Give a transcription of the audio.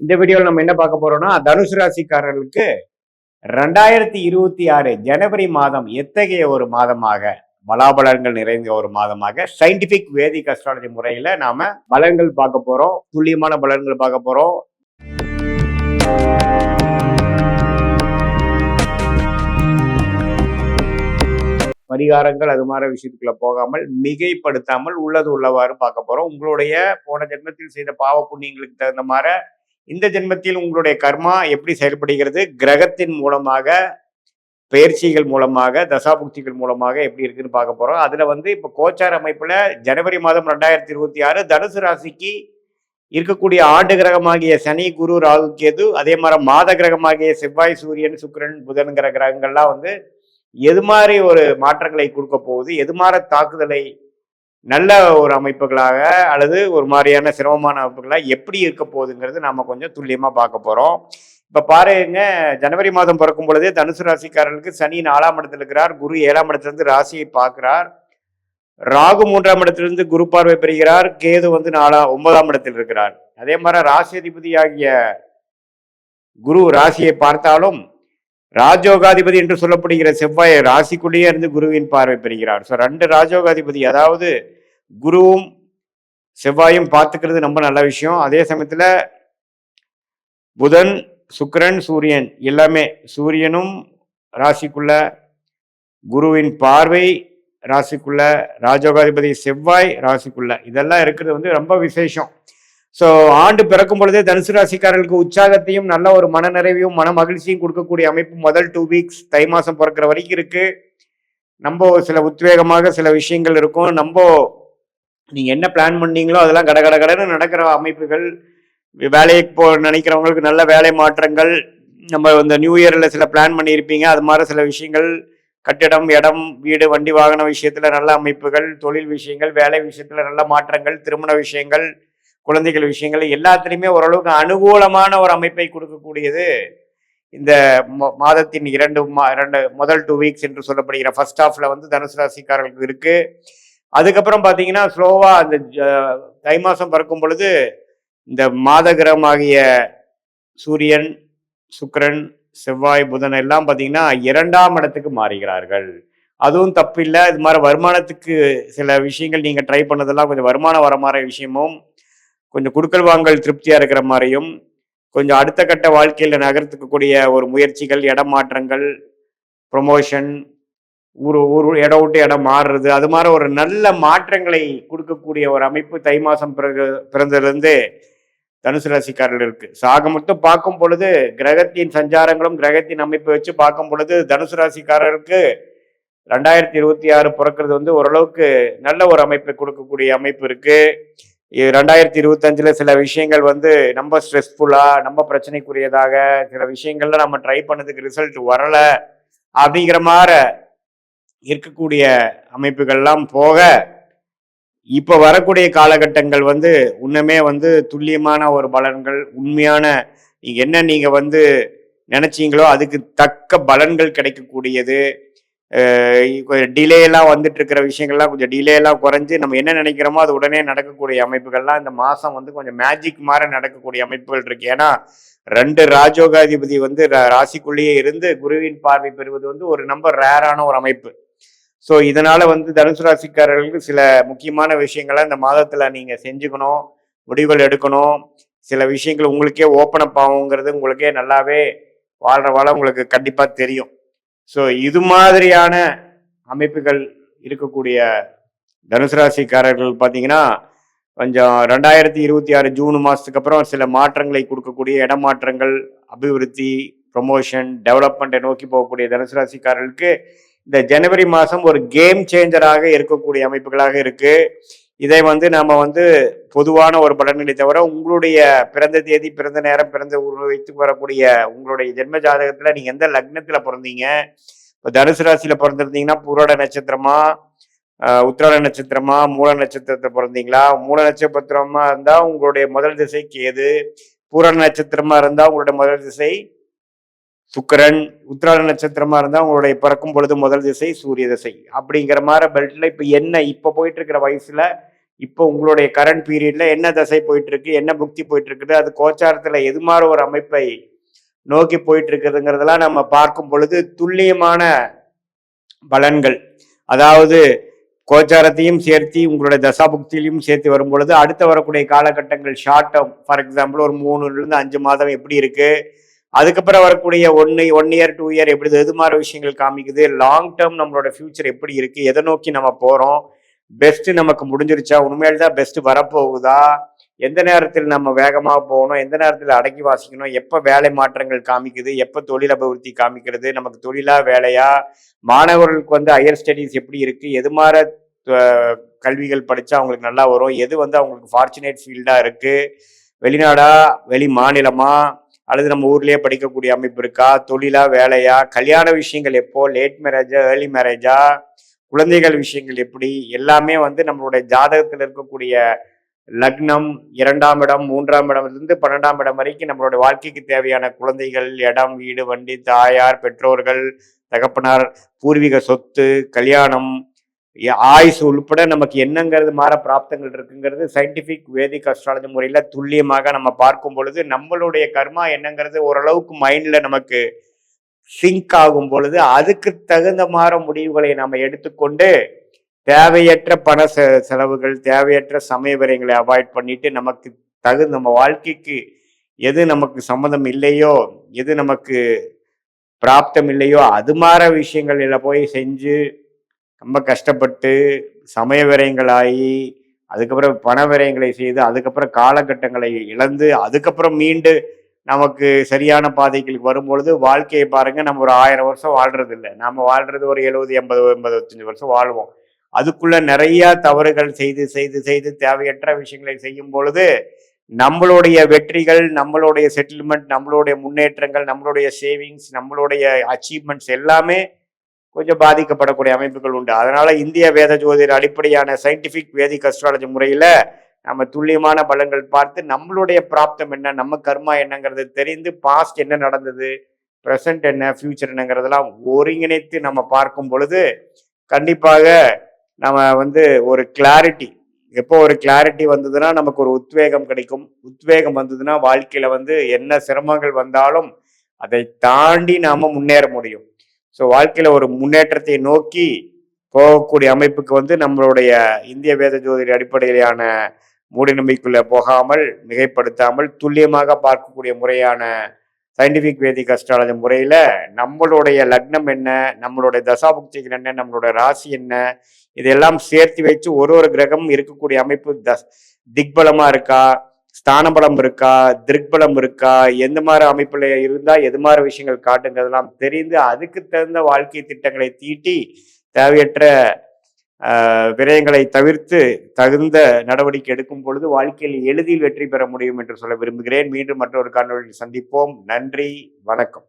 இந்த வீடியோவில் நம்ம என்ன பார்க்க போறோம்னா, தனுசு ராசிக்காரர்களுக்கு 2026 ஜனவரி மாதம் எத்தகைய ஒரு மாதமாக, பலாபலன்கள் நிறைந்த ஒரு மாதமாக சயின்டிபிக் வேதிக் அஸ்ட்ராலஜி முறையில நாம பலன்கள் பார்க்க போறோம். துல்லியமான பலன்கள் பார்க்க போறோம். பரிகாரங்கள் அது மாதிரி விஷயத்துக்குள்ள போகாமல் மிகைப்படுத்தாமல் உள்ளது உள்ளவாறு பார்க்க போறோம். உங்களுடைய போன ஜென்மத்தில் செய்த பாவ புண்ணியங்களுக்கு தகுந்த மாதிரி இந்த ஜென்மத்தில் உங்களுடைய கர்மா எப்படி செயல்படுகிறது, கிரகத்தின் மூலமாக, பயிற்சிகள் மூலமாக, தசாபுக்திகள் மூலமாக எப்படி இருக்குன்னு பார்க்க போறோம். அதுல இப்ப கோச்சார அமைப்புல ஜனவரி மாதம் 2026 தனுசு ராசிக்கு இருக்கக்கூடிய ஆண்டு கிரகமாகிய சனி, குரு, ராகு, கேது, அதே மாதிரி மாத கிரகமாகிய செவ்வாய், சூரியன், சுக்கிரன், புதன்கிற கிரகங்கள்லாம் எது மாதிரி ஒரு மாற்றங்களை கொடுக்க போகுது, எது மாதிரி தாக்குதலை நல்ல ஒரு அமைப்புகளாக அல்லது ஒரு மாதிரியான சிரமமான அமைப்புகளாக எப்படி இருக்க போகுதுங்கிறது நாம கொஞ்சம் துல்லியமா பார்க்க போறோம். இப்ப பாருங்க, ஜனவரி மாதம் பிறக்கும் பொழுதே தனுசு ராசிக்காரர்களுக்கு சனி 4ஆம் இடத்துல இருக்கிறார், குரு 7ஆம் இடத்திலிருந்து ராசியை பார்க்கிறார், ராகு 3ஆம் இடத்திலிருந்து குரு பார்வை பெறுகிறார், கேது 9ஆம் இடத்தில் இருக்கிறார். அதே மாதிரி ராசி அதிபதி ஆகிய குரு ராசியை பார்த்தாலும் ராஜோகாதிபதி என்று சொல்லப்படுகிற செவ்வாய் ராசிக்குள்ளேயே இருந்து குருவின் பார்வை பெறுகிறார். ஸோ 2 ராஜோகாதிபதி, அதாவது குருவும் செவ்வாயும் பார்த்துக்கிறது ரொம்ப நல்ல விஷயம். அதே சமயத்துல புதன், சுக்கிரன், சூரியன் எல்லாமே, சூரியனும் ராசிக்குள்ள, குருவின் பார்வை ராசிக்குள்ள, ராஜோகாதிபதி செவ்வாய் ராசிக்குள்ள, இதெல்லாம் இருக்கிறது ரொம்ப விசேஷம். ஸோ ஆண்டு பிறக்கும் பொழுதே தனுசு ராசிக்காரர்களுக்கு உற்சாகத்தையும் நல்ல ஒரு மன நிறைவையும் மன மகிழ்ச்சியும் கொடுக்கக்கூடிய அமைப்பு முதல் 2 வீக்ஸ் தை மாசம் பிறக்கிற வரைக்கும் இருக்கு. நம்ம சில உத்வேகமாக சில விஷயங்கள் இருக்கும். நீங்க என்ன பிளான் பண்ணீங்களோ அதெல்லாம் கடகடன்னு நடக்கிற அமைப்புகள், வேலைக்கு நினைக்கிறவங்களுக்கு நல்ல வேலை மாற்றங்கள், நம்ம இந்த நியூ இயர்ல சில பிளான் பண்ணியிருப்பீங்க, அது மாதிரி சில விஷயங்கள், கட்டிடம், இடம், வீடு, வண்டி, வாகன விஷயத்துல நல்ல அமைப்புகள், தொழில் விஷயங்கள், வேலை விஷயத்துல நல்ல மாற்றங்கள், திருமண விஷயங்கள், குழந்தைகள் விஷயங்கள் எல்லாத்திலையுமே ஓரளவுக்கு அனுகூலமான ஒரு அமைப்பை கொடுக்கக்கூடியது இந்த மாதத்தின் முதல் 2 வீக்ஸ் என்று சொல்லப்படுகிற ஃபர்ஸ்ட் ஹாஃப்ல தனுசு ராசிக்காரர்களுக்கு இருக்கு. அதுக்கப்புறம் பாத்தீங்கன்னா ஸ்லோவா அந்த தை மாசம் பிறக்கும் பொழுது இந்த மாத கிரகமாகிய சூரியன், சுக்கிரன், செவ்வாய், புதன் எல்லாம் பாத்தீங்கன்னா 2ஆம் இடத்துக்கு மாறுகிறார்கள். அதுவும் தப்பில்லை. இது மாதிரி வருமானத்துக்கு சில விஷயங்கள் நீங்க ட்ரை பண்ணதெல்லாம் கொஞ்சம் வருமானம் வர மாதிரி விஷயமும், கொஞ்சம் குடுக்கல் வாங்கல் திருப்தியா இருக்கிற மாதிரியும், கொஞ்சம் அடுத்த கட்ட வாழ்க்கையில நகர்த்துக்கக்கூடிய ஒரு முயற்சிகள், இடம் மாற்றங்கள், ப்ரொமோஷன், ஊர் இடம் விட்டு இடம் மாறுறது, அது மாதிரி ஒரு நல்ல மாற்றங்களை கொடுக்கக்கூடிய ஒரு அமைப்பு தை மாசம் பிறந்ததுலேருந்து தனுசு ராசிக்காரர்கள் இருக்கு. சாக மட்டும் பார்க்கும் பொழுது கிரகத்தின் சஞ்சாரங்களும் கிரகத்தின் அமைப்பை வச்சு பார்க்கும் பொழுது தனுசு ராசிக்காரர்களுக்கு 2026 பிறக்கிறது ஓரளவுக்கு நல்ல ஒரு அமைப்பை கொடுக்கக்கூடிய அமைப்பு இருக்கு. 2025 சில விஷயங்கள் நம்ம ஸ்ட்ரெஸ்ஃபுல்லா, நம்ம பிரச்சனைக்குரியதாக சில விஷயங்கள்ல நம்ம ட்ரை பண்ணதுக்கு ரிசல்ட் வரல அப்படிங்கிற மாதிரி இருக்கக்கூடிய அமைப்புகள்லாம் போக, இப்ப வரக்கூடிய காலகட்டங்கள் உண்மையே துல்லியமான ஒரு பலன்கள், உண்மையான நீங்க நினைச்சீங்களோ அதுக்கு தக்க பலன்கள் கிடைக்கக்கூடியது. டிலே எல்லாம் இருக்கிற விஷயங்கள்லாம் கொஞ்சம் டிலே எல்லாம் குறைஞ்சு நம்ம என்ன நினைக்கிறோமோ அது உடனே நடக்கக்கூடிய அமைப்புகள்லாம் இந்த மாசம் கொஞ்சம் மேஜிக் மாதிரி நடக்கக்கூடிய அமைப்புகள் இருக்கு. ஏன்னா 2 ராஜோகாதிபதி ராசிக்குள்ளேயே இருந்து குருவின் பார்வை பெறுவது ஒரு நம்பர் ரேரான ஒரு அமைப்பு. ஸோ இதனால தனுசு ராசிக்காரர்களுக்கு சில முக்கியமான விஷயங்களை இந்த மாதத்துல நீங்க செஞ்சுக்கணும், முடிவுகள் எடுக்கணும். சில விஷயங்கள் உங்களுக்கே ஓப்பன் அப் ஆகுங்கிறது உங்களுக்கே நல்லாவே வாழ்ற உங்களுக்கு கண்டிப்பா தெரியும். ஸோ இது மாதிரியான அமைப்புகள் இருக்கக்கூடிய தனுசு ராசிக்காரர்கள் பார்த்தீங்கன்னா கொஞ்சம் 2026 ஜூன் மாதத்துக்கு அப்புறம் சில மாற்றங்களை கொடுக்கக்கூடிய இடமாற்றங்கள், அபிவிருத்தி, ப்ரொமோஷன், டெவலப்மெண்ட்டை நோக்கி போகக்கூடிய தனுசு ராசிக்காரர்களுக்கு இந்த ஜனவரி மாதம் ஒரு கேம் சேஞ்சராக இருக்கக்கூடிய அமைப்புகளாக இருக்கு. இதை நாம பொதுவான ஒரு பலன்களை தவிர உங்களுடைய பிறந்த தேதி, பிறந்த நேரம், பிறந்த ஊர் வைத்து வரக்கூடிய உங்களுடைய ஜென்ம ஜாதகத்துல நீங்க எந்த லக்னத்துல பிறந்தீங்க, இப்போ தனுசு ராசியில பிறந்திருந்தீங்கன்னா பூராட நட்சத்திரமா, உத்திராட நட்சத்திரமா, மூல நட்சத்திரத்தை பிறந்தீங்களா, மூல நட்சத்திரமா இருந்தா உங்களுடைய முதல் திசை கேது, பூராட நட்சத்திரமா இருந்தா உங்களுடைய முதல் திசை சுக்கிரன், உத்திராட நட்சத்திரமா இருந்தா உங்களுடைய பிறக்கும் பொழுது முதல் திசை சூரிய திசை. அப்படிங்கிற மாதிரி பெல்ட்ல இப்ப போயிட்டு இருக்கிற வயசுல இப்போ உங்களுடைய கரண்ட் பீரியட்ல என்ன தசை போயிட்டு இருக்கு, என்ன புக்தி போயிட்டு இருக்குது, அது கோச்சாரத்துல எது மாதிரி ஒரு அமைப்பை நோக்கி போயிட்டு இருக்குதுங்கிறதெல்லாம் நம்ம பார்க்கும் பொழுது துல்லியமான பலன்கள், அதாவது கோச்சாரத்தையும் சேர்த்து உங்களுடைய தசாபுக்தியிலையும் சேர்த்து வரும் பொழுது அடுத்த வரக்கூடிய காலகட்டங்கள் ஷார்ட் டேர்ம், ஃபார் எக்ஸாம்பிள் ஒரு 3 to 5 மாதம் எப்படி இருக்கு, அதுக்கப்புறம் வரக்கூடிய 1 year 2 year எப்படி எது மாதிரி விஷயங்கள் காமிக்குது, லாங் டேர்ம் நம்மளோட ஃபியூச்சர் எப்படி இருக்கு, எதை நோக்கி நம்ம போறோம், பெஸ்ட் நமக்கு முடிஞ்சிருச்சா, உண்மையில தான் பெஸ்ட் வரப்போகுதா, எந்த நேரத்தில் நம்ம வேகமாக போகணும், எந்த நேரத்தில் அடக்கி வாசிக்கணும், எப்போ வேலை மாற்றங்கள் காமிக்குது, எப்போ தொழில் அபிவிருத்தி காமிக்கிறது, நமக்கு தொழிலா வேலையா, மாணவர்களுக்கு வந்து ஹையர் ஸ்டடீஸ் எப்படி இருக்கு, எது மாதிரி கல்விகள் படிச்சா அவங்களுக்கு நல்லா வரும், எது வந்து அவங்களுக்கு ஃபார்ச்சுனேட் ஃபீல்டா இருக்கு, வெளிநாடா வெளி மாநிலமா அல்லது நம்ம ஊர்லயே படிக்கக்கூடிய அமைப்பு இருக்கா, தொழிலா வேலையா, கல்யாண விஷயங்கள் எப்போ, லேட் மேரேஜா ஏர்லி மேரேஜா, குழந்தைகள் விஷயங்கள் எப்படி, எல்லாமே வந்து நம்மளுடைய ஜாதகத்தில் இருக்கக்கூடிய லக்னம், 2ஆம் இடம், 3ஆம் இடம்லேருந்து 12ஆம் இடம் வரைக்கும் நம்மளோட வாழ்க்கைக்கு தேவையான குழந்தைகள், இடம், வீடு, வண்டி, தாயார், பெற்றோர்கள், தகப்பனார், பூர்வீக சொத்து, கல்யாணம், ஆயுசு உள்பட நமக்கு என்னங்கிறது மாற பிராப்தங்கள் இருக்குங்கிறது சயின்டிபிக் வேதிக் அஸ்ட்ராலஜி முறையில துல்லியமாக நம்ம பார்க்கும் பொழுது நம்மளுடைய கர்மா என்னங்கிறது ஓரளவுக்கு மைண்ட்ல நமக்கு சிங்க் ஆகும் பொழுது அதுக்கு தகுந்த மாதிரி முடிவுகளை நம்ம எடுத்துக்கொண்டு தேவையற்ற பண செலவுகள், தேவையற்ற சமய விரயங்களை அவாய்ட் பண்ணிட்டு நமக்கு நம்ம வாழ்க்கைக்கு எது நமக்கு சம்மந்தம் இல்லையோ, எது நமக்கு பிராப்தம் இல்லையோ அது மாதிரி விஷயங்கள்ல போய் செஞ்சு ரொம்ப கஷ்டப்பட்டு சமய விரயங்களாகி அதுக்கப்புறம் பண விரயங்களை செய்து அதுக்கப்புறம் காலகட்டங்களை இழந்து அதுக்கப்புறம் மீண்டு நமக்கு சரியான பாதைகளுக்கு வரும்பொழுது வாழ்க்கையை பாருங்க, நம்ம ஒரு 1000 வருஷம் வாழ்றது இல்லை, நம்ம வாழ்றது ஒரு 70, 80, 85 வருஷம் வாழ்வோம். அதுக்குள்ள நிறைய தவறுகள் செய்து செய்து செய்து தேவையற்ற விஷயங்களை செய்யும் பொழுது நம்மளுடைய வெற்றிகள், நம்மளுடைய செட்டில்மெண்ட், நம்மளுடைய முன்னேற்றங்கள், நம்மளுடைய சேவிங்ஸ், நம்மளுடைய அச்சீவ்மெண்ட்ஸ் எல்லாமே கொஞ்சம் பாதிக்கப்படக்கூடிய அமைப்புகள் உண்டு. அதனால இந்திய வேத ஜோதிடர் அடிப்படையான சயின்டிபிக் வேதிக் அஸ்ட்ராலஜி முறையில நம்ம துல்லியமான பலன்கள் பார்த்து நம்மளுடைய பிராப்தம் என்ன, நம்ம கர்மா என்னங்கிறது தெரிந்து பாஸ்ட் என்ன நடந்தது, ப்ரெசன்ட் என்ன, ஃபியூச்சர் என்னங்கிறதெல்லாம் ஒருங்கிணைத்து நம்ம பார்க்கும் பொழுது கண்டிப்பாக நம்ம வந்து ஒரு கிளாரிட்டி, எப்போ ஒரு கிளாரிட்டி வந்ததுன்னா நமக்கு ஒரு உத்வேகம் கிடைக்கும். உத்வேகம் வந்ததுன்னா வாழ்க்கையில வந்து என்ன சிரமங்கள் வந்தாலும் அதை தாண்டி நாம முன்னேற முடியும். ஸோ வாழ்க்கையில ஒரு முன்னேற்றத்தை நோக்கி போகக்கூடிய அமைப்புக்கு வந்து நம்மளுடைய இந்திய வேத ஜோதிட அடிப்படையிலான மூட நம்பிக்கைக்குள்ள போகாமல் மிகைப்படுத்தாமல் துல்லியமாக பார்க்கக்கூடிய முறையான சயின்டிபிக் வேதிக் அஸ்ட்ராலஜி முறையில நம்மளுடைய லக்னம் என்ன, நம்மளுடைய தசாபுக்திகள் என்ன, நம்மளுடைய ராசி என்ன, இதெல்லாம் சேர்த்து வச்சு ஒரு கிரகம் இருக்கக்கூடிய அமைப்பு திக்பலமா இருக்கா, ஸ்தானபலம் இருக்கா, திருக்பலம் இருக்கா, எந்த மாதிரி அமைப்புல இருந்தா எது மாதிரி விஷயங்கள் காட்டுங்கிறதெல்லாம் தெரிந்து அதுக்கு தகுந்த வாழ்க்கை திட்டங்களை தீட்டி தேவையற்ற விரயங்களை தவிர்த்து தகுந்த நடவடிக்கை எடுக்கும் பொழுது வாழ்க்கையில் எளிதில் வெற்றி பெற முடியும் என்று சொல்ல விரும்புகிறேன். மீண்டும் மற்றொரு காணொலியில் சந்திப்போம். நன்றி, வணக்கம்.